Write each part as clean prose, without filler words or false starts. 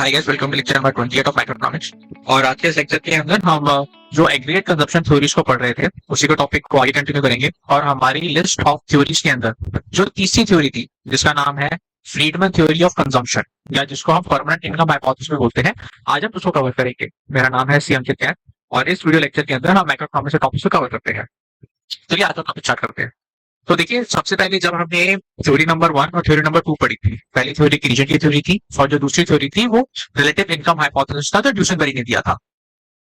Hi guys, welcome to lecture number 28 of microeconomics. और आज के इस लेक्चर के अंदर हम जो एग्रीगेट कंजप्शन थ्योरीज को पढ़ रहे थे उसी को टॉपिक को आगे कंटिन्यू करेंगे। और हमारी लिस्ट ऑफ थ्योरीज के अंदर जो तीसरी थ्योरी थी जिसका नाम है फ्रीडमैन थ्योरी ऑफ कंजम्पशन, या जिसको हम परमानेंट इनकम हाइपोथेसिस में बोलते हैं, आज हम उसको कवर करेंगे। मेरा नाम है सी अंकित है और इस वीडियो लेक्चर के अंदर हम माइक्रोइकोनॉमिक्स के टॉपिक को कवर करते हैं। चलिए आज का टॉपिक स्टार्ट करते हैं। तो देखिए, सबसे पहले जब हमने थ्योरी नंबर 1 और थ्योरी नंबर 2 पढ़ी थी, पहली थ्योरी कीनेजियन की थ्योरी थी और जो दूसरी थ्योरी थी वो रिलेटिव इनकम हाइपोथेसिस था जो ड्यूसेनबरी ने दिया था।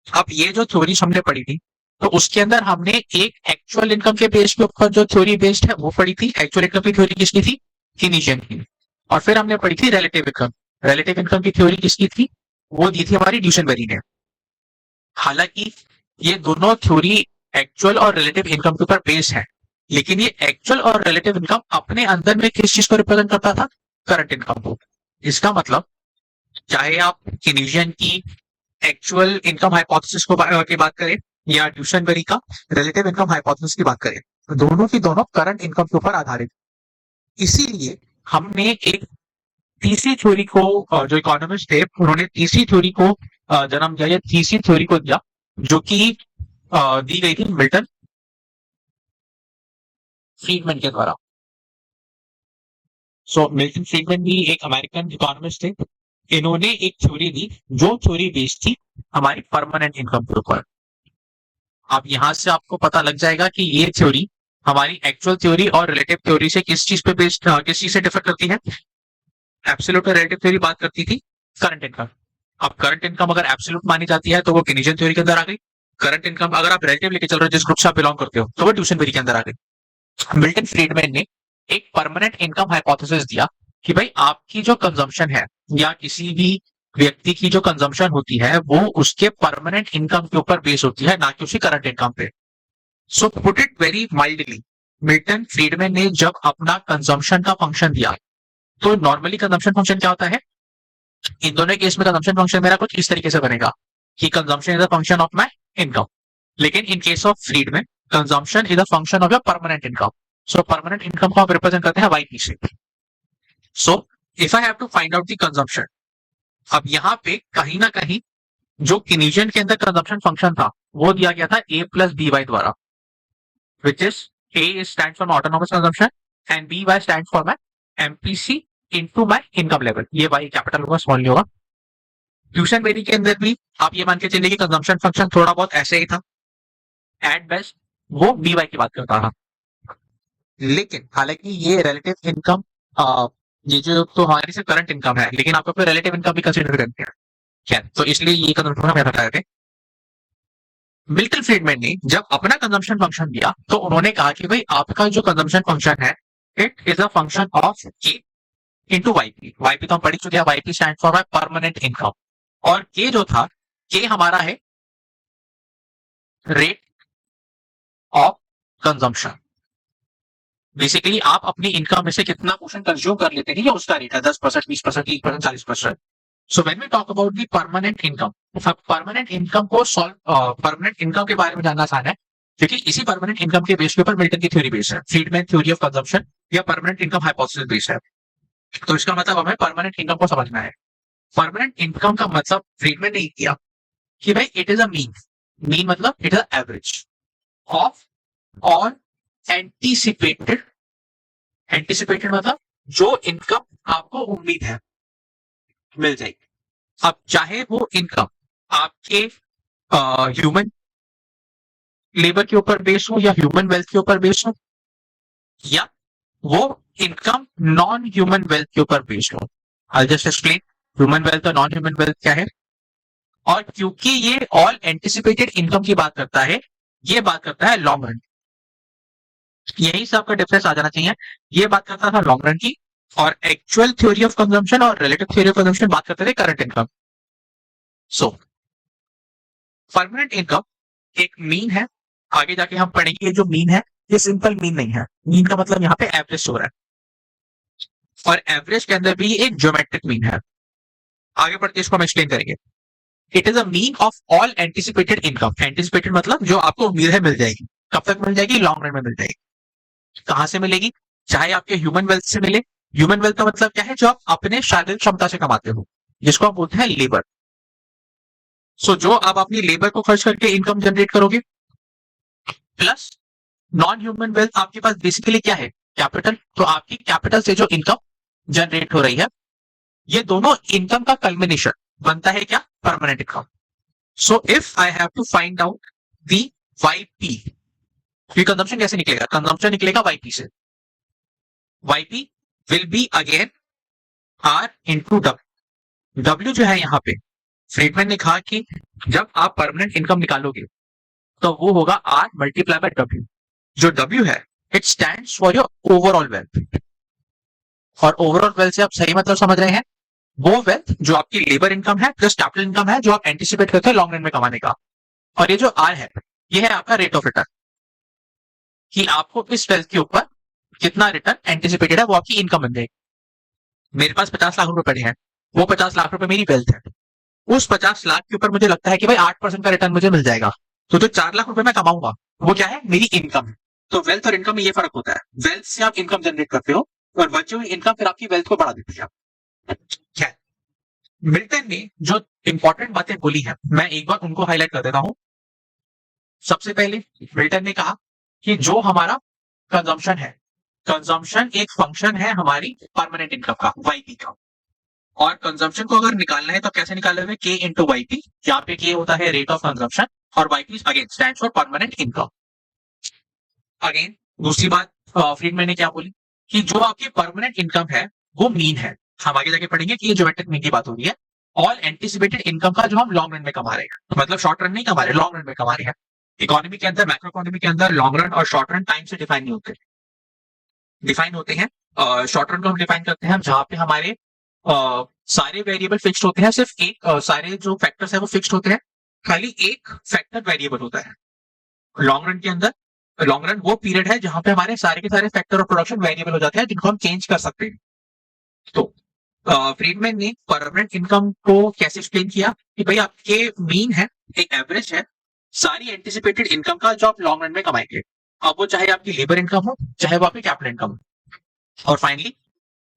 अब ये जो थ्योरी हमने पढ़ी थी तो उसके अंदर हमने एक एक्चुअल इनकम के बेस के ऊपर जो थ्योरी बेस्ड है वो पढ़ी थी। एक्चुअल इनकम की थ्योरी किसकी थी? कीनेजियन की। और फिर हमने पढ़ी थी रिलेटिव इनकम। रिलेटिव इनकम की थ्योरी किसकी थी? वो दी थी हमारी ड्यूसेनबरी ने। हालांकि ये दोनों थ्योरी एक्चुअल और रिलेटिव इनकम के ऊपर बेस्ड है, लेकिन ये एक्चुअल और रिलेटिव इनकम अपने अंदर में किस चीज को रिप्रेजेंट करता था? करंट इनकम को। इसका मतलब चाहे आप कीनेजियन की एक्चुअल इनकम हाइपोथेसिस की बात करें या ड्यूसेनबरी का रिलेटिव इनकम हाइपोथेसिस की बात करें, तो दोनों की दोनों करंट इनकम के ऊपर आधारित। इसीलिए हमने एक तीसरी थ्योरी को, जो इकोनॉमिस्ट थे उन्होंने तीसरी थ्योरी को जन्म दिया, या तीसरी थ्योरी को दिया, जो कि दी गई थी मिल्टन फ्रीडमैन के द्वारा। सो मिल्टन फ्रीडमैन भी एक अमेरिकन इकोनॉमिस्ट थे। इन्होंने एक थ्योरी दी जो थ्योरी बेस्ड थी हमारी परमानेंट इनकम के ऊपर। अब यहां से आपको पता लग जाएगा कि ये थ्योरी हमारी एक्चुअल थ्योरी और रिलेटिव थ्योरी से किस चीज पे बेस्ड, किस चीज से डिफर करती है? एब्सोल्यूट और रिलेटिव थ्योरी बात करती थी करंट इनकम। अब करंट इनकम अगर एब्सोल्यूट मानी जाती है तो वो कीनेजियन थ्योरी के अंदर आ गई। करंट इनकम अगर आप रिलेटिव लेके चल रहे हो, जिस ग्रुप से आप बिलोंग करते हो, तो वो ड्यूसेनबरी के अंदर आ गई। मिल्टन फ्रीडमैन ने एक परमानेंट इनकम हाइपोथेसिस दिया कि भाई आपकी जो कंजम्पशन है या किसी भी व्यक्ति की जो कंजम्पशन होती है वो उसके परमानेंट इनकम के ऊपर बेस होती है, ना कि उसकी करंट इनकम पे। So put it very mildly, Milton Friedman ने जब अपना कंजम्पशन का फंक्शन दिया, तो नॉर्मली कंजम्पशन फंक्शन क्या होता है? इन दोनों केस में कंजम्पशन फंक्शन मेरा कुछ इस तरीके से बनेगा कि consumption is a function of my income. लेकिन in case of Friedman, consumption is a function of your permanent income. So permanent income को आप रिप्रेजेंट करते हैं वाईपी से। So if I have to find out the consumption, अब यहां पे कहीं ना कहीं जो कीनेजियन के अंदर कंजम्पशन फंक्शन था वो दिया गया था a प्लस बी वाई द्वारा, which is a stand for my autonomous consumption and B Y stand for my MPC into my income level. ये वाई कैपिटल होगा, स्मॉल नहीं होगा। ड्यूसेनबरी के अंदर भी आप ये मान के चलिए कि कंजम्पशन फंक्शन थोड़ा बहुत ऐसे ही था। एट बेस्ट वो बी वाई की बात करता था। लेकिन हालांकि ये रिलेटिव इनकम, ये जो तो हमारी सिर्फ करंट इनकम है, लेकिन आपको फिर रिलेटिव इनकम भी कंसीडर करनी है। खैर, तो इसलिए ये कंजम्पशन हम बताए थे। मिल्टन फ्रीडमैन ने जब अपना कंजम्पशन फंक्शन दिया तो उन्होंने कहा कि भाई आपका जो कंजम्पशन फंक्शन है it is a function of के इंटू वाईपी। वाईपी तो हम पढ़ चुके हैं, YP stand for permanent income. और के जो था, के हमारा है रेट ऑफ कंजम्पशन। बेसिकली आप अपनी इनकम में से कितना पोर्शन कंज्यूम कर लेते हैं, या उसका रेट है 10%, 20%, 30%, 40%। So when we talk about the permanent income, permanent income को सॉल्व, परमानेंट इनकम के बारे में जानना आसान है क्योंकि इसी परमानेंट इनकम के बेस के ऊपर मिल्टन की थ्योरी बेस है, फ्रीडमैन थ्योरी ऑफ कंजम्पशन या परमानेंट इनकम हाइपोथेसिस बेस है। तो इसका मतलब हमें परमानेंट इनकम को समझना है। परमानेंट इनकम का मतलब फ्रीडमैन ने किया कि भाई it is a mean. Mean मतलब it is average of all anticipated, anticipated मतलब जो इनकम आपको उम्मीद है मिल जाएगी। अब चाहे वो इनकम आपके ह्यूमन लेबर के ऊपर बेस्ड हो या ह्यूमन वेल्थ के ऊपर बेस्ड हो, या वो इनकम नॉन ह्यूमन वेल्थ के ऊपर बेस्ड हो। I just explain human wealth और नॉन ह्यूमन वेल्थ क्या है। और क्योंकि ये ऑल एंटिसिपेटेड इनकम की बात करता है, ये बात करता है लॉन्ग रन। यही से आपका डिफरेंस आ जाना चाहिए। ये बात करता था लॉन्ग रन की, और एक्चुअल थ्योरी ऑफ कंजम्पशन और रिलेटिव थ्योरी ऑफ कंजम्पशन बात करते थे current income. So permanent income एक मीन है। आगे जाके हम पढ़ेंगे जो मीन है ये सिंपल मीन नहीं है। मीन का मतलब यहाँ पे एवरेज हो रहा है, और एवरेज के अंदर भी एक ज्योमेट्रिक मीन है। आगे बढ़ते इसको हम एक्सप्लेन करेंगे। It is a mean of all anticipated income. Anticipated मतलब जो आपको उम्मीद है मिल जाएगी। कब तक मिल जाएगी? लॉन्ग रन में मिल जाएगी। कहां से मिलेगी? चाहे आपके ह्यूमन वेल्थ से मिले। ह्यूमन वेल्थ का मतलब क्या है? जो आप अपने शारीरिक क्षमता से कमाते हो। जिसको आप बोलते हैं लेबर। सो जो आप अपनी लेबर को खर्च करके इनकम जनरेट करोगे, प्लस नॉन ह्यूमन वेल्थ आपके पास बेसिकली क्या है, कैपिटल। तो आपकी कैपिटल से जो इनकम जनरेट हो रही है, ये दोनों इनकम का कल्मिनेशन बनता है क्या, permanent income. So if I have to find out the YP, ये कंजम्पशन कैसे निकलेगा, कंजम्पशन निकलेगा वाईपी से। YP will be again R into W. W जो है यहाँ पे फ्रीडमैन ने कहा कि जब आप परमानेंट इनकम निकालोगे तो वो होगा आर मल्टीप्लाई बाय डब्ल्यू। जो डब्ल्यू है it stands for your overall wealth. और ओवरऑल वेल्थ से आप सही मतलब समझ रहे हैं, वो वेल्थ जो आपकी लेबर इनकम है प्लस कैपिटल इनकम है, जो आप एंटिसिपेट करते हैं लॉन्ग रन में कमाने का। और ये जो आर है, ये है आपका रेट ऑफ रिटर्न, कि आपको इस वेल्थ के ऊपर कितना रिटर्न एंटिसिपेटेड है, वो आपकी इनकम बन जाएगी। मेरे पास 50 लाख रुपए पड़े हैं, वो 50 लाख रुपए मेरी वेल्थ है। उस 50 लाख के ऊपर मुझे लगता है कि भाई 8% का रिटर्न मुझे मिल जाएगा, तो जो 4 लाख रुपए मैं कमाऊंगा वो क्या है, मेरी इनकम है। तो वेल्थ और इनकम में ये फर्क होता है, वेल्थ से आप इनकम जनरेट करते हो और बची हुई इनकम फिर आपकी वेल्थ को बढ़ा देती है। क्या मिल्टन ने जो इंपॉर्टेंट बातें बोली है, मैं एक बार उनको हाईलाइट कर देता हूं। सबसे पहले मिल्टन ने कहा कि जो हमारा कंजम्पशन है, कंजम्पशन एक फंक्शन है हमारी परमानेंट इनकम का, वाईपी का। और कंजम्पशन को अगर निकालना है तो कैसे निकालोगे, के इंटू वाईपी। यहाँ पे के होता है रेट ऑफ कंजम्पशन और YP again stands for permanent income. Again दूसरी बात फ्रीडमैन ने क्या बोली कि जो आपकी परमानेंट इनकम है वो मीन है। हम आगे जाके पढ़ेंगे कि ये ज्योमेट्रिक मीन की बात हो रही है। ऑल एंटिसिपेटेड इनकम का जो हम लॉन्ग रन में कमा रहे हैं, मतलब शॉर्ट रन नहीं कमा रहे, लॉन्ग रन में कमा रहे हैं। इकोनॉमी के अंदर, मैक्रो इकोनॉमी के अंदर लॉन्ग रन और शॉर्ट रन टाइम से डिफाइन नहीं होते, डिफाइन होते हैं। शॉर्ट रन को हम डिफाइन करते हैं जहां पे हमारे सारे वेरिएबल फिक्स्ड होते हैं, सिर्फ एक सारे जो फैक्टर्स है वो फिक्स्ड होते हैं, खाली एक फैक्टर वेरिएबल होता है। लॉन्ग रन के अंदर, लॉन्ग रन वो पीरियड है जहां पे हमारे सारे के सारे फैक्टर ऑफ प्रोडक्शन वेरिएबल हो जाते हैं, जिनको हम चेंज कर सकते हैं। तो फ्रीडमैन ने परमानेंट इनकम को कैसे एक्सप्लेन किया कि भाई आपके मीन है, एक एवरेज है सारी एंटिसिपेटेड इनकम का जो आप लॉन्ग रन में कमाएंगे, अब वो चाहे आपकी लेबर इनकम हो चाहे वो आपकी कैपिटल इनकम हो। और फाइनली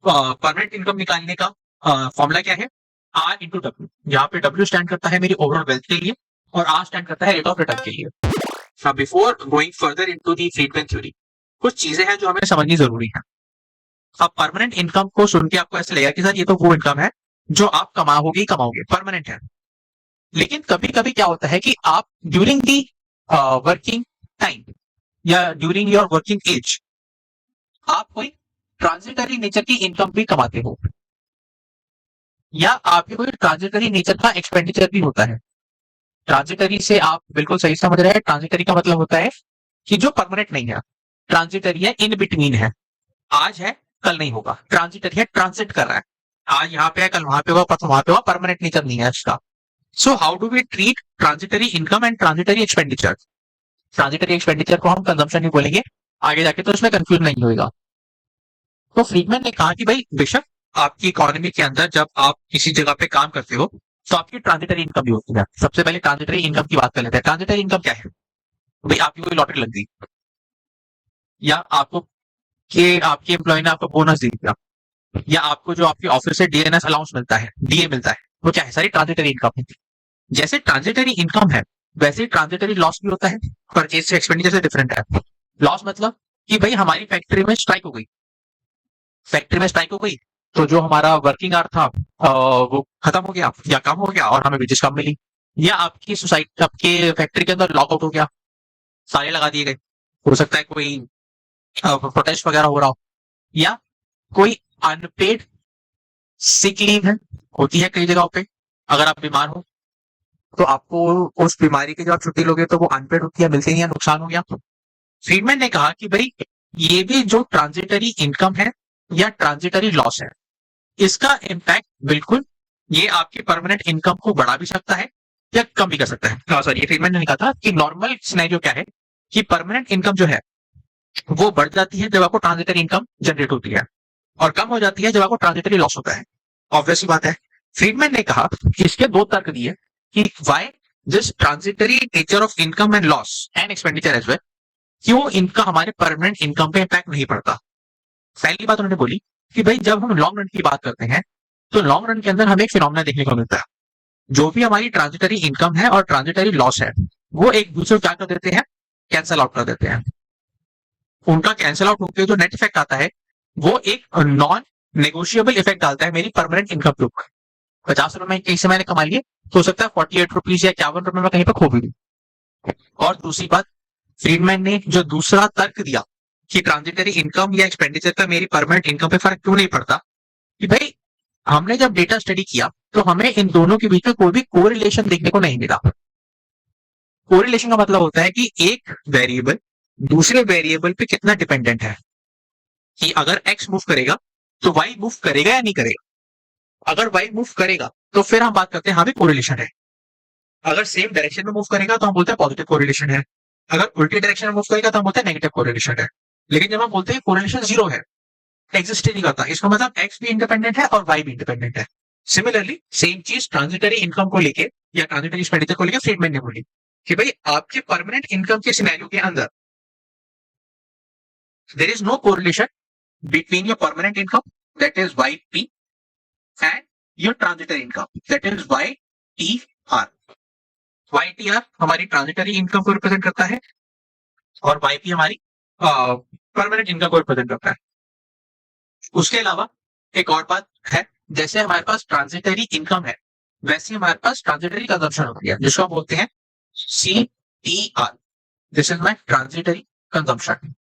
परमानेंट इनकम निकालने का फॉर्मूला क्या है, आर इंटू डब्ल्यू। यहाँ पे डब्ल्यू स्टैंड करता है मेरी ओवरऑल वेल्थ के लिए और आर स्टैंड करता है रेट ऑफ रिटर्न के लिए। Now before going further into the Friedman theory, कुछ चीजें हैं जो हमें समझनी जरूरी है। अब परमानेंट इनकम को सुन के आपको ऐसे लगेगा कि सर ये तो वो इनकम है जो आप कमाओगे ही कमाओगे, परमानेंट है। लेकिन कभी कभी क्या होता है कि आप ड्यूरिंग दी वर्किंग टाइम या ड्यूरिंग योर वर्किंग एज आप कोई ट्रांजिटरी नेचर की इनकम भी कमाते हो, या आपके कोई ट्रांजिटरी नेचर का एक्सपेंडिचर भी होता है। ट्रांजिटरी से आप बिल्कुल सही समझ रहे हैं, ट्रांजिटरी का मतलब होता है कि जो परमानेंट नहीं है, ट्रांजिटरी है, इन बिटवीन है, आज है कल नहीं होगा, ट्रांजिटरी है, ट्रांजिट कर रहा है, आज यहाँ पे है कल वहां पे होगा परसों वहां पे होगा, परमानेंट नेचर नहीं है इसका। So how do we treat transitory income and transitory expenditure. Transitory expenditure को हम कंजम्पशन ही बोलेंगे आगे जाके, तो इसमें कंफ्यूज नहीं होगा। तो फ्रीडमैन ने कहा कि भाई बेशक आपकी इकोनॉमी के अंदर जब आप किसी जगह पे काम करते हो तो आपकी ट्रांजिटरी इनकम भी होती है। सबसे पहले ट्रांजिटरी इनकम की बात कर लेते हैं। ट्रांजिटरी इनकम क्या है, भाई आपकी कोई लॉटरी लग गई या आपको कि आपके एम्प्लॉय ने आपको बोनस दे दिया, या आपको जो आपके ऑफिस से डीएनएस अलाउंस मिलता है, डीए मिलता है, वो क्या है, सारी ट्रांजिटरी इनकम है। जैसे ट्रांजिटरी इनकम है वैसे ही ट्रांजिटरी लॉस भी होता है, परचेज से एक्सपेंडिचर से डिफरेंट है। लॉस मतलब कि भाई हमारी फैक्ट्री में स्ट्राइक हो गई, फैक्ट्री में स्ट्राइक हो गई तो जो हमारा वर्किंग आवर था वो खत्म हो गया या कम हो गया और हमें वेजेस कम मिली, या आपकी सोसाइटी आपके फैक्ट्री के अंदर लॉकआउट हो गया, सारे लगा दिए गए, हो सकता है कोई प्रोटेस्ट वगैरह हो रहा हो, या कोई अनपेड सिक लीव है, होती है कई जगहों पे, अगर आप बीमार हो तो आपको उस बीमारी की जो आप छुट्टी लोगे तो वो अनपेड होती है, मिलती नहीं है, नुकसान हो गया। फ्रीडमैन ने कहा कि भाई ये भी जो ट्रांजिटरी इनकम है या ट्रांजिटरी लॉस है, इसका इम्पैक्ट बिल्कुल ये आपकी परमानेंट इनकम को बढ़ा भी सकता है या कम भी कर सकता है। सॉरी, ये फ्रीडमैन ने कहा था कि नॉर्मल सिनेरियो क्या है कि परमानेंट इनकम जो है वो बढ़ जाती है जब आपको ट्रांजिटरी इनकम जनरेट होती है, और कम हो जाती है जब आपको ट्रांजिटरी लॉस होता है। ऑब्वियस बात है। फ्रीडमैन ने कहा कि इसके दो तर्क दिए कि why this transitory nature of income and loss and expenditure as well, क्यों इनका हमारे परमानेंट इनकम पे इम्पैक्ट नहीं पड़ता। पहली बात उन्होंने बोली कि भाई जब हम लॉन्ग रन की बात करते हैं तो लॉन्ग रन के अंदर हमें एक फिनोमेना देखने को मिलता है, जो भी हमारी ट्रांजिटरी इनकम है और ट्रांजिटरी लॉस है, वो एक दूसरे को क्या कर देते हैं, कैंसल आउट कर देते हैं। उनका कैंसल आउट होकर जो नेट इफेक्ट आता है, वो एक नॉन नेगोशिएबल इफेक्ट डालता है मेरी परमानेंट इनकम के ऊपर। 50 रुपए कहीं से मैंने कमा लिए, तो हो सकता है 48 रुपीज या 51 रुपए में कहीं पर खो भी दूं। और दूसरी बात, फ्रीडमैन ने जो दूसरा तर्क दिया कि ट्रांजिटरी इनकम या एक्सपेंडिचर का मेरी परमानेंट इनकम पे फर्क क्यों नहीं पड़ता, कि भाई हमने जब डेटा स्टडी किया तो हमें इन दोनों के बीच में कोई भी कोरिलेशन देखने को नहीं मिला। कोरिलेशन का मतलब होता है कि एक वेरिएबल दूसरे वेरिएबल पे कितना डिपेंडेंट है, कि अगर एक्स मूव करेगा तो वाई मूव करेगा या नहीं करेगा। अगर वाई मूव करेगा तो फिर हम बात करते हैं हाँ भी कोरिलेशन है। अगर सेम डायरेक्शन में मूव करेगा तो हम बोलते हैं पॉजिटिव कोरिलेशन है। अगर उल्टी डायरेक्शन में मूव करेगा तो हम बोलते हैं नेगेटिव कोरिलेशन है। लेकिन जब हम बोलते हैं कोरिलेशन जीरो है, एग्जिस्ट ही नहीं करता, इसका मतलब एक्स भी इंडिपेंडेंट है और वाई भी इंडिपेंडेंट है। सिमिलरली सेम चीज ट्रांजिटरी इनकम को लेके या ट्रांजिटरी एक्सपेंडिचर को लेके फ्रीडमैन ने बोली कि भाई आपके परमानेंट इनकम के सिनेरियो के अंदर there is no correlation between your permanent income that is Y P and your transitory income that is Y T R. Y T R हमारी ट्रांजिटरी इनकम को रिप्रेजेंट करता है और वाई पी हमारी permanent income को represent करता है। उसके अलावा एक और बात है, जैसे हमारे पास ट्रांजिटरी इनकम है वैसे हमारे पास ट्रांजिटरी कंजम्पशन होती है, जिसको हम बोलते हैं C T R. This is my transitory consumption.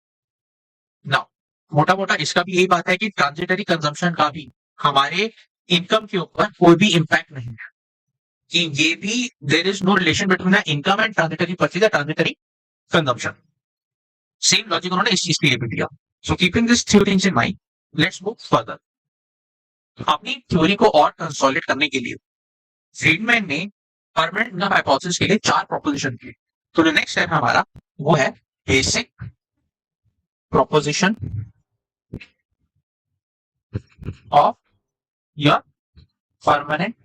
Now मोटा मोटा इसका भी यही बात है कि ट्रांजिटरी कंजम्पशन का भी हमारे इनकम के ऊपर कोई भी इंपैक्ट नहीं है, कि ये भी there is no relation between the income and transitory purchase या ट्रांजिटरी कंजम्पशन। सेम लॉजिक उन्होंने इस चीज के लिए भी दिया। So keeping this three things in mind, let's move further. अपनी थ्योरी को और कंसोलिडेट करने के लिए फ्रीडमैन ने परमानेंट इनकम हाइपोथेसिस के लिए 4 प्रोपोजिशन किए। तो जो नेक्स्ट स्टेप हमारा वो है basic proposition of your permanent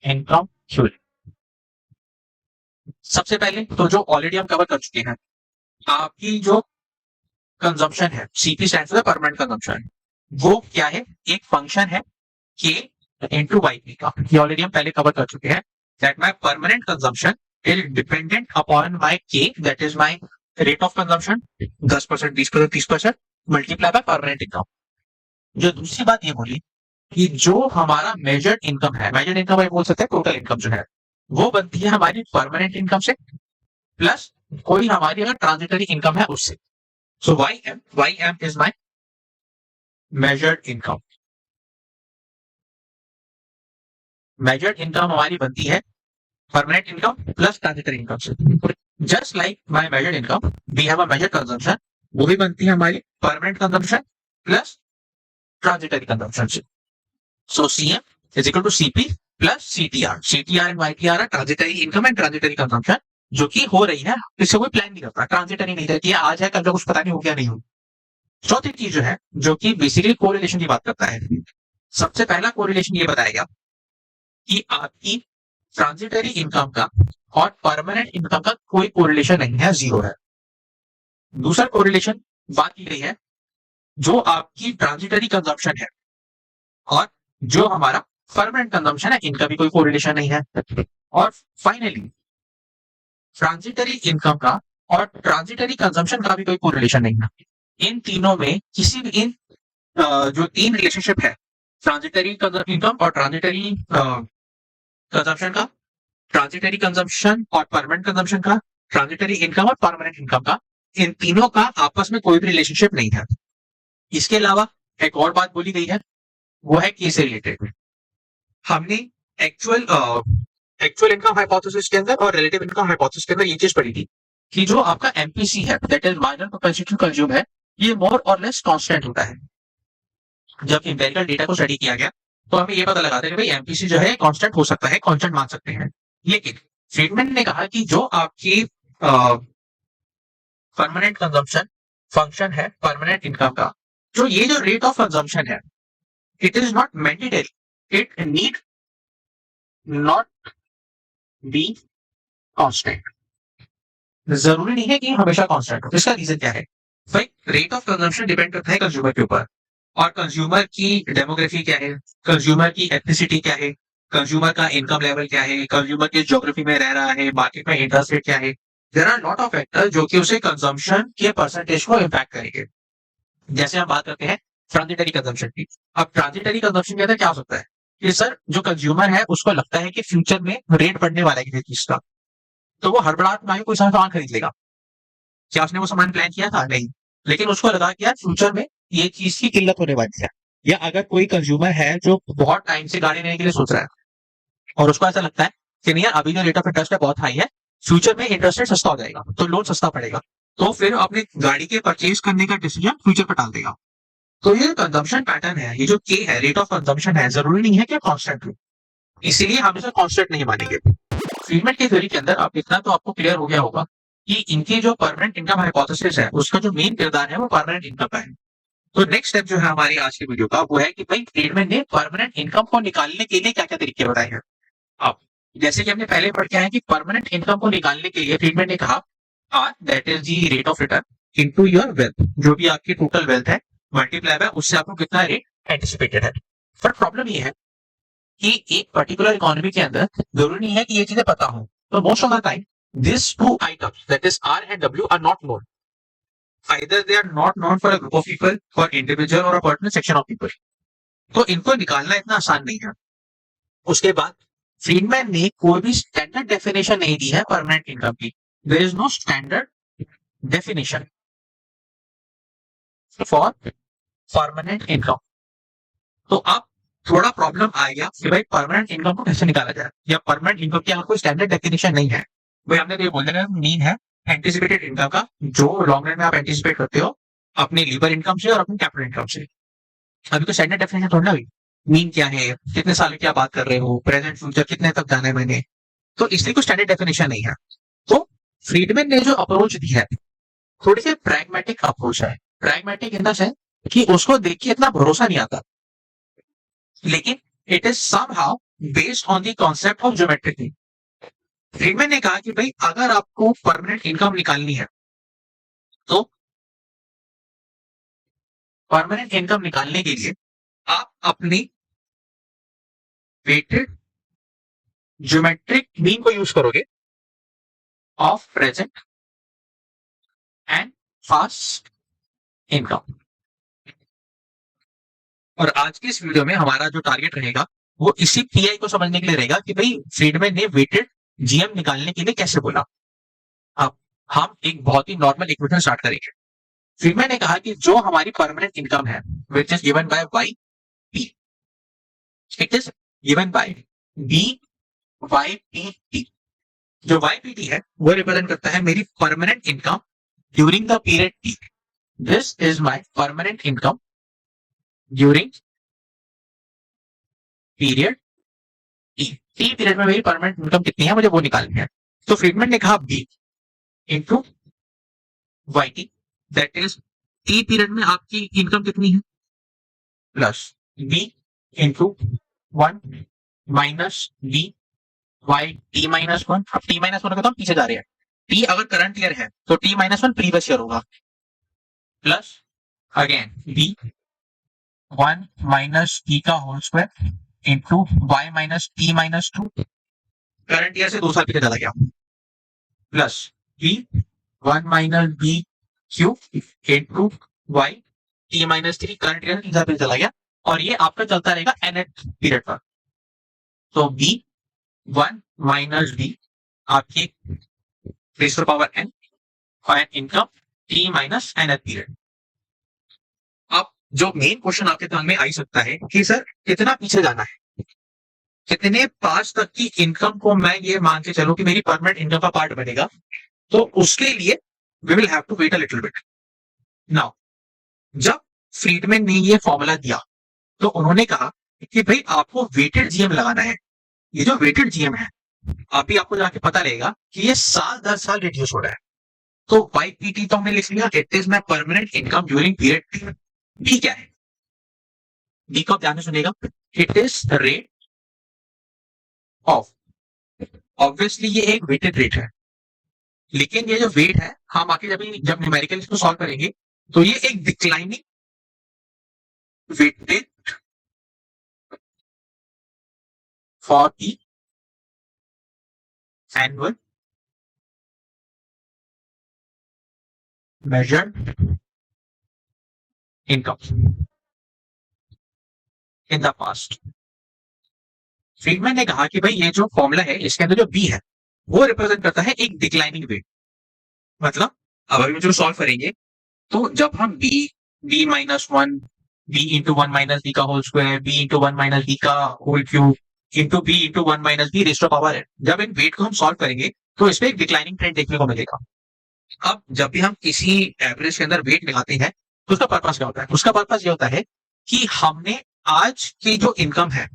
income theory. सबसे पहले तो जो ऑलरेडी हम कवर कर चुके हैं, आपकी जो कंजम्पशन है, CP stands for permanent consumption, वो क्या है, एक फंक्शन है के इनटू वाईपी का। ये ऑलरेडी हम पहले कवर कर चुके हैं that my permanent consumption is dependent upon my K that is my rate of consumption 10%, 20%, 30% multiply by permanent income. जो दूसरी बात ये बोली कि जो हमारा मेजर्ड इनकम है, मेजर्ड इनकम हम बोल सकते हैं टोटल इनकम जो है, वो बनती है हमारी परमानेंट इनकम से प्लस कोई हमारी अगर ट्रांजिटरी इनकम है उससे। So Y M is my measured income. Measured income हमारी बनती है permanent income plus transitory income से। Just like my measured income we have a measured consumption, वो भी बनती है हमारी permanent consumption plus transitory consumption से। So CM is equal to CP plus CTR. CTR and YTR है transitory income and transitory consumption, जो कि हो रही है, इससे कोई प्लान नहीं करता, ट्रांजिटरी नहीं रहती है, आज है कल कुछ पता नहीं हो गया नहीं हो। चौथी चीज जो है जो कि बेसिकली कोरिलेशन की बात करता है, सबसे पहला कोरिलेशन ये बताएगा कि आपकी ट्रांजिटरी इनकम का और परमानेंट इनकम का कोई कोरिलेशन नहीं है, जीरो है। दूसरा कोरिलेशन बात की गई है जो आपकी ट्रांजिटरी कंजम्पशन है और जो हमारा परमानेंट कंजम्पशन है, इनका भी कोई कोरिलेशन नहीं है। और फाइनली ट्रांजिटरी इनकम का और ट्रांजिटरी कंजम्पशन का भी कोई कोरिलेशन नहीं है। इन तीनों में किसी भी इन जो तीन रिलेशनशिप है, ट्रांजिटरी इनकम और ट्रांजिटरी कंजम्पशन का, ट्रांजिटरी कंजम्पशन और परमानेंट कंजम्पशन का, ट्रांजिटरी इनकम और परमानेंट इनकम का, इन तीनों का आपस में कोई भी रिलेशनशिप नहीं है। इसके अलावा एक और बात बोली गई है, वो है के से रिलेटेड। हमने एक्चुअल इनकम हाइपोथेसिस के अंदर और रिलेटिव इनकम हाइपोथेसिस के अंदर ये चीज पढ़ी थी कि जो आपका एमपीसी है that is marginal propensity to consume है, ये मोर और लेस कांस्टेंट होता है। जब एम्पिरिकल डेटा को स्टडी किया गया तो हमें ये पता लगा था कि भाई एमपीसी जो है कांस्टेंट हो सकता है, कांस्टेंट मान सकते हैं। लेकिन फ्रीडमैन ने कहा कि जो आपकी परमानेंट कंजम्पशन फंक्शन है परमानेंट इनकम का, जो ये जो रेट ऑफ कंजम्पशन है, it is not mandatory, it need not be constant. जरूरी नहीं है कि हमेशा कांस्टेंट हो। इसका रीजन क्या है, भाई रेट ऑफ कंजम्पशन डिपेंड करता है कंज्यूमर के ऊपर। और कंज्यूमर की डेमोग्राफी क्या है, कंज्यूमर की एथनिसिटी क्या है, कंज्यूमर का इनकम लेवल क्या है, कंज्यूमर किस ज्योग्राफी में रह रहा है, मार्केट में इंटरेस्ट रेट क्या है। There are lot of factor जो कि उसे कंजम्पशन के परसेंटेज को इम्पैक्ट करेंगे। जैसे हम बात करते हैं ट्रांजिटरी कंजम्पशन की। अब ट्रांजिटरी कंजम्पशन के अंदर क्या हो सकता है कि सर जो कंज्यूमर है उसको लगता है कि फ्यूचर में रेट बढ़ने वाला है किसी चीज का, तो वो हड़बड़ाहट में आके कोई सामान खरीद लेगा। क्या उसने वो सामान प्लान किया था? नहीं। लेकिन उसको लगा कि यार फ्यूचर में ये चीज की किल्लत होने वाली है। या अगर कोई कंज्यूमर है जो बहुत टाइम से गाड़ी लेने के लिए सोच रहा है और उसको ऐसा लगता है कि नहीं यार अभी जो रेट ऑफ इंटरेस्ट है बहुत हाई है, फ्यूचर में इंटरेस्ट रेट सस्ता हो जाएगा तो लोन सस्ता पड़ेगा, तो फिर अपने गाड़ी के परचेज करने का डिसीजन फ्यूचर पर टाल देगा। तो ये कंजम्पशन पैटर्न है, ये जो के है रेट ऑफ कंजम्पशन है, जरूरी नहीं है कि कांस्टेंट हो, इसीलिए हम इसे कांस्टेंट नहीं मानेंगे। फ्रीडमैन की थ्योरी के अंदर अब इतना तो आपको क्लियर हो गया होगा कि इनकी जो परमानेंट इनकम हाइपोथेसिस है उसका जो मेन किरदार है वो परमानेंट इनकम का है। तो नेक्स्ट स्टेप जो है हमारी आज की वीडियो का वो है कि भाई फ्रीडमैन ने परमानेंट इनकम को निकालने के लिए क्या क्या तरीके बताए हैं। अब जैसे कि हमने पहले पढ़ के आए कि परमानेंट इनकम को निकालने के लिए फ्रीडमैन ने कहा R that is the rate of return into your wealth, जो भी आपकी टोटल वेल्थ है मल्टीप्लाई बाय उससे आपको कितना रेट एंटिसिपेटेड है। पर प्रॉब्लम ये है कि एक पर्टिकुलर इकोनॉमी के अंदर जरूरी नहीं है कि ये चीजें पता हो। तो most of the time this two items that is R and W are not known, either they are not known for a group of people, for individual or a particular section of people। तो इनको निकालना इतना आसान नहीं है। उसके बाद Friedman ने कोई भी स्टैंडर्ड डेफिनेशन नहीं दी है परमानेंट इनकम की। There is no standard definition for permanent income. तो अब थोड़ा प्रॉब्लम आएगा कि भाई परमानेंट इनकम को कैसे निकाला जाए, या परमानेंट इनकम की अगर कोई स्टैंडर्ड डेफिनेशन नहीं है। भाई हमने तो ये बोल देना मीन है एंटिसिपेटेड इनकम का, जो लॉन्ग रन में आप एंटिसिपेट करते हो अपने लीवर इनकम से और अपने कैपिटल इनकम से। अभी तो स्टैंडर्ड डेफिनेशन थोड़ा ना हुई, मीन क्या है, कितने साल की क्या बात कर रहे हो, प्रेजेंट फ्यूचर कितने तक जाना है मैंने, तो इसलिए कोई स्टैंडर्ड डेफिनेशन नहीं है। तो फ्रीडमैन ने जो अप्रोच दी है थोड़ी सी प्रैग्मेटिक अप्रोच है। प्रैग्मेटिक इन द सेंस कि उसको देख के इतना भरोसा नहीं आता, लेकिन it is somehow based on the concept of geometric mean. Friedman ने कहा कि भाई अगर आपको परमानेंट इनकम निकालनी है तो परमानेंट इनकम निकालने के लिए आप अपनी वेटेड ज्योमेट्रिक मीन को यूज करोगे of present and fast income. और आज की इस वीडियो में हमारा जो टारगेट रहेगा वो इसी पीआई को समझने के लिए रहेगा कि भाई फ्रीडमैन ने वेटेड जीएम निकालने के लिए कैसे बोला। अब हम एक बहुत ही नॉर्मल इक्वेशन स्टार्ट करेंगे। फ्रीडमैन ने कहा कि जो हमारी परमानेंट इनकम है which is given by Y P, it is given by B Y P T. जो वाई पी टी है वो रिप्रेजेंट करता है मेरी permanent income during the period T. This is my permanent income during period T. T period में मेरी permanent income कितनी है मुझे वो निकालनी है। तो फ्रीडमैन ने कहा B into Y T, that is T period में आपकी इनकम कितनी है plus B into one minus B Y T minus one. अब टी माइनस वन का तो हम पीछे जा रहे हैं, टी अगर करंट ईयर है तो T minus one previous year होगा, plus again B one minus T का whole square into Y minus T minus two, current year से 2 साल पीछे चला गया, plus B one minus B Q into Y T minus three, current year 3 साल पीछे चला गया, और ये आपका चलता रहेगा एनएट पीरियड पर। तो बी वन माइनस बी आपकी रेज़ टू पावर एन और income T minus nth period. अब जो मेन क्वेश्चन आपके दिमाग में आ ही सकता है कि सर कितना पीछे जाना है, कितने पास तक की इनकम को मैं ये मान के चलूं कि मेरी परमानेंट इनकम का पार्ट बनेगा, तो उसके लिए we will have to wait a little bit. Now जब फ्रीडमैन ने ये फॉर्मूला दिया तो उन्होंने कहा कि भाई आपको वेटेड जीएम लगाना है। ये जो वेटेड जीएम है अभी आपको जाके पता रहेगा कि ये साल दर साल रिड्यूस हो रहा है। तो वाईपीटी तो हमने लिख लिया, it is my permanent income during period. B क्या है, बी को आप ध्यान से सुनेगा, it is rate of, obviously ये एक वेटेड रेट है, लेकिन ये जो वेट है हम आके जब न्यूमेरिकल इसको सॉल्व करेंगे तो ये एक declining weighted for the annual measured income in the past। Friedman ने कहा कि भाई ये जो फॉर्मूला है इसके अंदर जो बी है वो रिप्रेजेंट करता है एक डिक्लाइनिंग वेट। मतलब अब हम जो सॉल्व करेंगे तो जब हम B minus one, B into one minus B का whole square, B into one minus B का whole cube into B into one minus B raised to power है, जब इन वेट को हम सॉल्व करेंगे तो इसमें एक डिक्लाइनिंग ट्रेंड देखने को मिलेगा। अब जब भी हम किसी एवरेज के अंदर वेट लगाते हैं तो उसका पर्पस क्या होता है? उसका पर्पस ये होता है कि हमने आज की जो इनकम है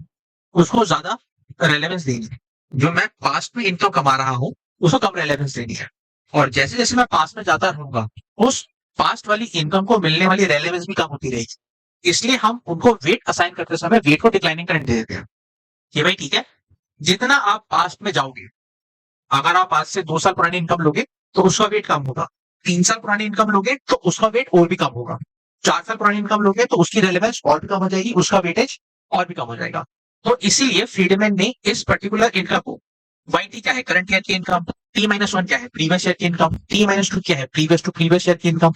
उसको ज्यादा रेलेवेंस देनी है। जो मैं पास्ट में इनकम कमा रहा हूं उसको कम रेलेवेंस देनी है, और जैसे जैसे मैं पास्ट में जाता रहूंगा उस पास्ट वाली इनकम को मिलने वाली रेलेवेंस भी कम होती रहेगी। इसलिए हम उनको वेट असाइन करते समय वेट को डिक्लाइनिंग ट्रेंड दे देते हैं कि भाई ठीक है, जितना आप पास्ट में जाओगे, अगर आप आज से 2 साल पुरानी इनकम लोगे तो उसका वेट कम होगा, 3 साल पुरानी इनकम लोगे तो उसका वेट और भी कम होगा, 4 साल पुरानी इनकम लोगे तो उसकी रेलेवेंस और भी कम हो जाएगी, उसका वेटेज और भी कम हो जाएगा। तो इसीलिए फ्रीडमैन ने इस पर्टिकुलर इनकम को, वाई टी क्या है करंट ईयर की इनकम, टी माइनस वन क्या है प्रीवियस ईयर की इनकम, टी माइनस टू क्या है प्रीवियस टू प्रीवियस ईयर की इनकम,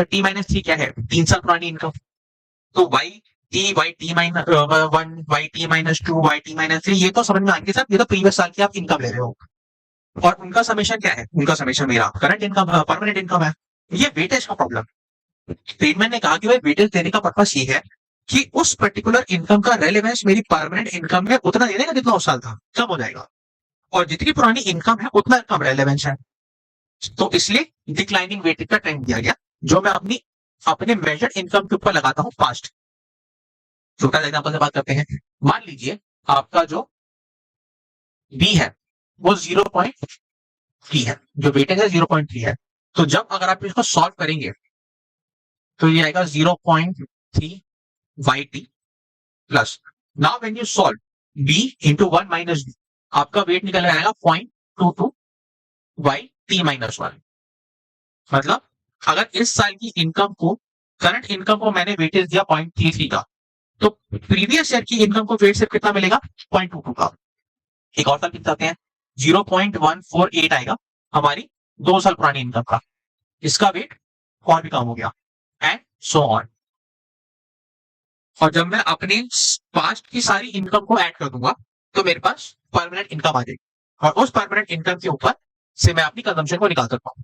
टी माइनस थ्री क्या है 3 साल पुरानी इनकम। तो Y T minus one, Y T minus two, Y T minus three, ये तो समझ में आएंगे सर, ये तो प्रीवियस साल की आप इनकम ले रहे हो। और उनका समेशन क्या है? उनका समेशन मेरा करंट इनकम, परमानेंट इनकम है। ये वेटेज का प्रॉब्लम। फ्रीडमैन ने कहा कि भाई वेटेज देने का पर्पस ये है कि उस पर्टिकुलर इनकम का रेलेवेंस मेरी परमानेंट इनकम में उतना दे देगा जितना उस साल था, कम हो जाएगा, और जितनी पुरानी इनकम है उतना कम रेलेवेंस है। तो इसलिए डिक्लाइनिंग वेटेज का ट्रेंड दिया गया, जो मैं अपने मेजर्ड इनकम के ऊपर लगाता हूं पास्ट। छोटा एग्जांपल से बात करते हैं। मान लीजिए आपका जो बी है वो 0.3 है, जो वेटेज है 0.3 है। तो जब अगर आप इसको सॉल्व करेंगे तो ये आएगा 0.3 Y T plus, now when you solve B into one minus B, आपका वेट निकल आएगा 0.22 वाई टी माइनस वन। मतलब अगर इस साल की इनकम को, करंट इनकम को मैंने वेटेज दिया 0.33 का, तो प्रीवियस ईयर की इनकम को वेट सिर्फ कितना मिलेगा 0.22 का। एक और साल कितने हैं 0.148 आएगा हमारी 2 साल पुरानी इनकम का, इसका वेट और भी कम हो गया, एंड सो ऑन। और जब मैं अपने पास्ट की सारी इनकम को ऐड कर दूंगा तो मेरे पास परमानेंट इनकम आ जाएगी, और उस परमानेंट इनकम के ऊपर से मैं अपनी कंजम्पशन को निकाल सकता हूं।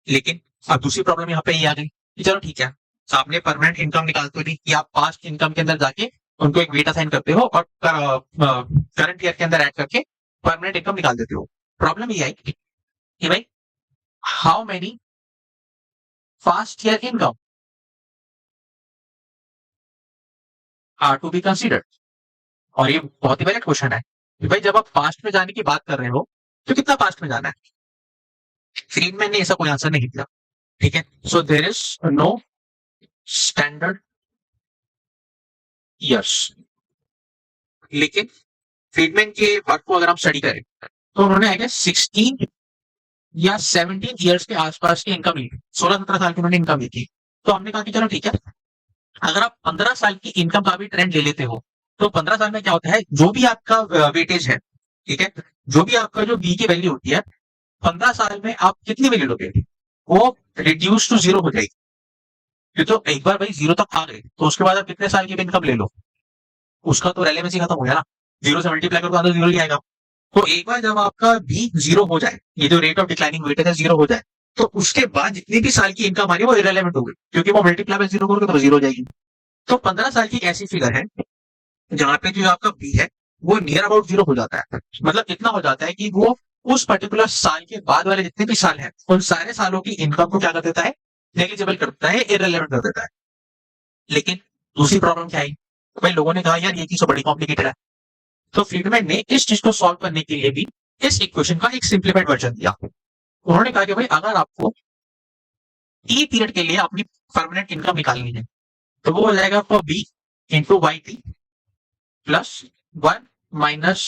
लेकिन अब दूसरी प्रॉब्लम यहाँ पे ये आ गई कि चलो ठीक है, आपने परमानेंट इनकम निकालते हो कि आप पास्ट इनकम के अंदर जाके उनको एक वेट असाइन करते हो और करंट ईयर के अंदर ऐड करके परमानेंट इनकम निकाल देते हो। प्रॉब्लम ये आई कि भाई how many past year income are to be considered. और ये बहुत ही वैलिड क्वेश्चन है कि भाई जब आप पास्ट में जाने की बात कर रहे हो तो कितना पास्ट में जाना है? फ्रीडमैन ने ऐसा कोई आंसर नहीं दिया, ठीक है। So there is no standard years. लेकिन फ्रीडमैन के वर्क को अगर हम स्टडी करें तो उन्होंने आई गेस 16 या 17 ईयर्स के आसपास की इनकम ली, 16-17 साल की उन्होंने इनकम ली थी। तो हमने कहा कि चलो ठीक है, अगर आप 15 साल की इनकम का भी ट्रेंड ले लेते हो तो 15 साल में क्या होता है, जो भी आपका वेटेज है, ठीक है, जो भी आपका जो बी की वैल्यू होती है 15 साल में आप कितनी वैल्यू लोगे, वो रिड्यूस टू जीरो हो जाएगी। ये तो एक बार भाई जीरो तक आ गए तो उसके बाद आप कितने साल की भी इनकम ले लो उसका तो रेलेवेंसी खत्म हो गया ना, जीरो से मल्टीप्लाई करो तो जीरो ही आएगा। तो एक बार जब आपका बी जीरो हो जाए, ये जो रेट ऑफ डिक्लाइनिंग वेटेज है जीरो हो जाए, तो उसके बाद जितनी भी साल की इनकम आ रही है वो इरेलेवेंट हो गई, क्योंकि वो मल्टीप्लाई बाय जीरो करोगे तो जीरो हो जाएगी। तो 15 साल की एक ऐसी फिगर है जहां पे जो आपका बी है वो नियर अबाउट जीरो हो जाता है। मतलब इतना हो जाता है कि वो उस पर्टिकुलर साल के बाद वाले जितने भी साल हैं उन सारे सालों की इनकम को क्या कर देता है, नेग्लिजिबल कर देता है, इरेलेवेंट कर देता है। लेकिन दूसरी प्रॉब्लम क्या आई, भाई लोगों ने कहा यार ये चीज तो बड़ी कॉम्प्लिकेटेड है। तो फ्रीडमैन ने इस चीज को सॉल्व करने के लिए भी इस इक्वेशन का एक सिंप्लीफाइड वर्जन दिया। उन्होंने कहा कि भाई अगर आपको टी पीरियड के लिए अपनी परमानेंट इनकम निकालनी है तो वो हो जाएगा आपको B into Y T plus one minus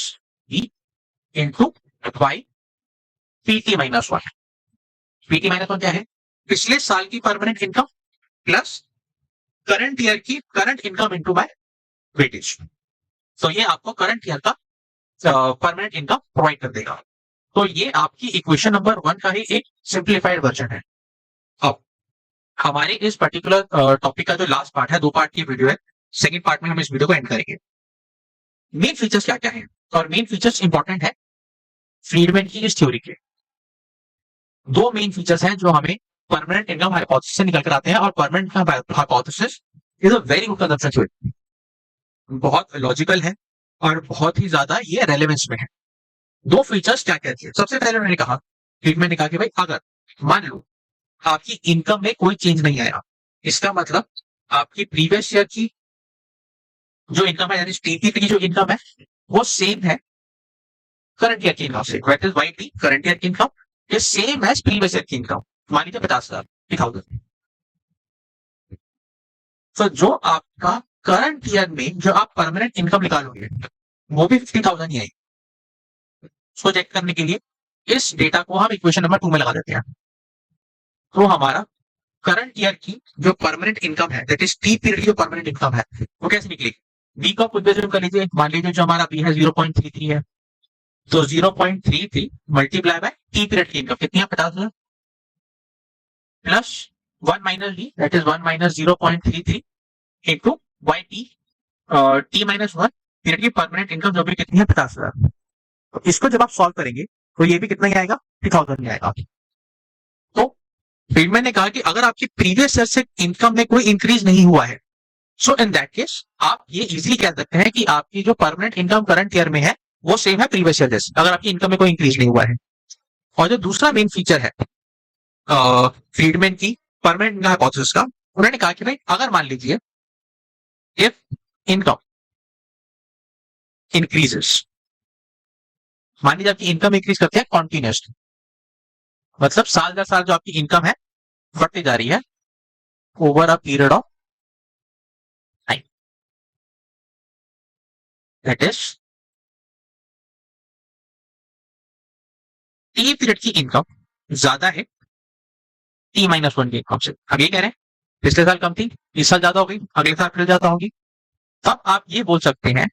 B into Y PT minus one. PT minus one क्या है, पिछले साल की permanent income plus current year की current income into my weightage. तो ये आपको करंट ईयर का परमानेंट इनकम प्रोवाइड कर देगा। तो ये आपकी इक्वेशन नंबर 1 का ही एक सिंप्लीफाइड वर्जन है। अब हमारे इस पर्टिकुलर टॉपिक का जो लास्ट पार्ट है, 2 पार्ट की वीडियो है, सेकंड पार्ट में हम इस वीडियो को एंड करेंगे। मेन फीचर्स क्या क्या है, और मेन फीचर्स इंपॉर्टेंट है फ्रीडमैन की इस थ्योरी के। 2 मेन फीचर्स हैं जो हमें परमानेंट इनकम हाइपोथेसिस से निकल कर आते हैं, और permanent income hypothesis is a very good consumption theory, बहुत लॉजिकल है और बहुत ही ज्यादा ये रेलेवेंस में है। 2 फीचर्स क्या क्या थे? सबसे पहले मैंने कहा, फ्रीडमैन ने कहा कि भाई अगर मान लो आपकी इनकम में कोई चेंज नहीं आया, इसका मतलब आपकी प्रीवियस ईयर की जो इनकम है, यानी टीपी की जो इनकम है वो सेम है करंट ईयर की इनकम से, that is Y T current year की income is same as previous year की इनकम। मान लीजिए 50,000, 50,000। तो जो आपका करंट ईयर में जो आप परमानेंट इनकम निकालोगे वो भी 50,000 ही आएगी। उसको चेक करने के लिए इस डेटा को हम इक्वेशन नंबर 2 में लगा देते हैं। तो हमारा करंट ईयर की जो परमानेंट इनकम है, दैट इज टी पीरियड की जो परमानेंट इनकम है, वो कैसे निकलेगी? बी का खुद बेस कर लीजिए। मान लीजिए जो हमारा बी है 0.33 है, तो 0.33 मल्टीप्लाई बाय टी पीरियड की इनकम कितनी है? 50,000 plus 1 minus D, that is 1 minus 0.33 into Y T, T minus 1 period की परमानेंट इनकम जो भी कितनी है? 50,000। तो इसको जब आप सॉल्व करेंगे तो ये भी कितना ही आएगा? 50,000 ही आएगा। तो फ्रीडमैन ने कहा कि अगर आपकी प्रीवियस ईयर से इनकम में कोई इंक्रीज नहीं हुआ है, सो इन दैट केस आप ये इजीली कह सकते हैं कि आपकी जो परमानेंट इनकम करंट ईयर में है वो सेम है प्रीवियस ईयर जैसे, अगर आपकी इनकम में कोई इंक्रीज नहीं हुआ है। और जो दूसरा मेन फीचर है फ्रीडमैन की परमानेंट इनकम हाइपोथेसिस का, उन्होंने कहा कि भाई अगर मान लीजिए इफ इनकम इंक्रीजेस, मान लीजिए आपकी इनकम इंक्रीज करती है कॉन्टिन्यूसली, मतलब साल दर साल जो आपकी इनकम है बढ़ती जा रही है over a period of time, that is T period की इनकम ज्यादा है टी माइनस 1 की इनकम से। अब ये कह रहे हैं पिछले साल कम थी, इस साल ज्यादा हो गई, अगले साल फिर ज्यादा होगी। तब आप ये बोल सकते हैं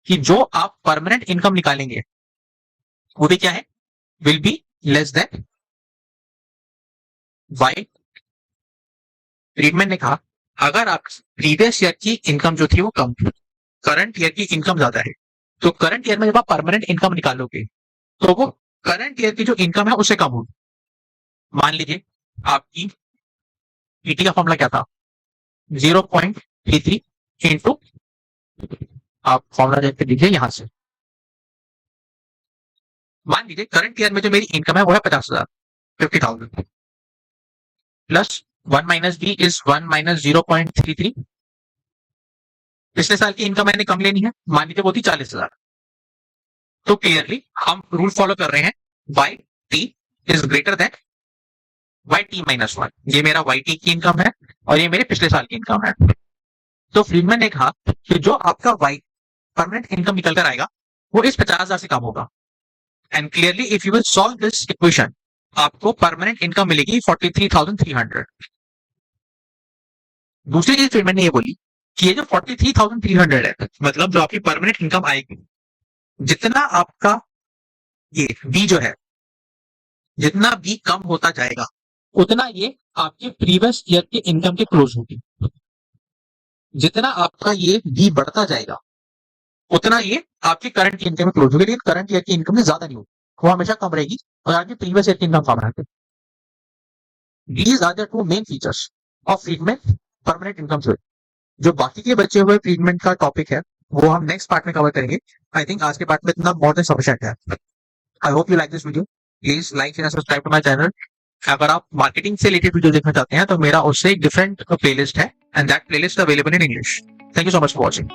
कि जो आप परमानेंट इनकम निकालेंगे वो भी क्या है? Will be less than Y. Friedman ने कहा अगर आप प्रीवियस ईयर की इनकम जो थी वो कम थी, करंट ईयर की इनकम ज्यादा है, तो करंट ईयर में जब आप परमानेंट इनकम निकालोगे तो वो करंट ईयर की जो इनकम है उससे कम होगी। मान लीजिए आपकी पीटी का फॉर्मूला क्या था? 0.33 इंटू, आप फॉर्मूला देख के दीजिए यहां से। मान लीजिए करंट ईयर में जो मेरी इनकम है वो है 50,000, 50,000 plus 1 minus B is 1 minus 0.33। पिछले साल की इनकम मैंने कम लेनी है, मान लीजिए वो थी 40,000। तो क्लियरली हम रूल फॉलो कर रहे हैं, Y T is greater than Y T minus 1। ये मेरा वाई टी की इनकम है और ये मेरे पिछले साल की इनकम है। तो फ्रीडमैन ने कहा कि जो आपका वाई परमानेंट इनकम निकल कर आएगा वो इस 50,000 से कम होगा। And clearly if you will solve this equation आपको परमानेंट इनकम मिलेगी 43,300। दूसरी चीज फ्रीडमैन ने ये बोली कि ये जो 43,300 है, मतलब जो आपकी परमानेंट इनकम आएगी, जितना आपका ये बी जो है, जितना बी कम होता जाएगा उतना ये आपके प्रीवियस ईयर के इनकम के क्लोज होगी। जितना आपका ये बी बढ़ता जाएगा उतना ये आपकी करंट इनकम में क्लोज होगी, लेकिन करंट ईयर की इनकम से ज्यादा नहीं होगी, वो हमेशा कम रहेगी और आपकी प्रीवियस ईयर की इनकम कम रहेगी। These are the 2 main features of Friedman permanent income theory. जो बाकी के बचे हुए फ्रीडमैन का टॉपिक है वो हम नेक्स्ट पार्ट में कवर करेंगे। आई थिंक आज के पार्ट में इतना मोर देन सफिशिएंट है। I hope you like this video. Please like and subscribe to my channel. अगर आप मार्केटिंग से रिलेटेड वीडियो देखना चाहते हैं तो मेरा उससे एक डिफरेंट प्लेलिस्ट है, and that playlist available in English. Thank you so much for watching.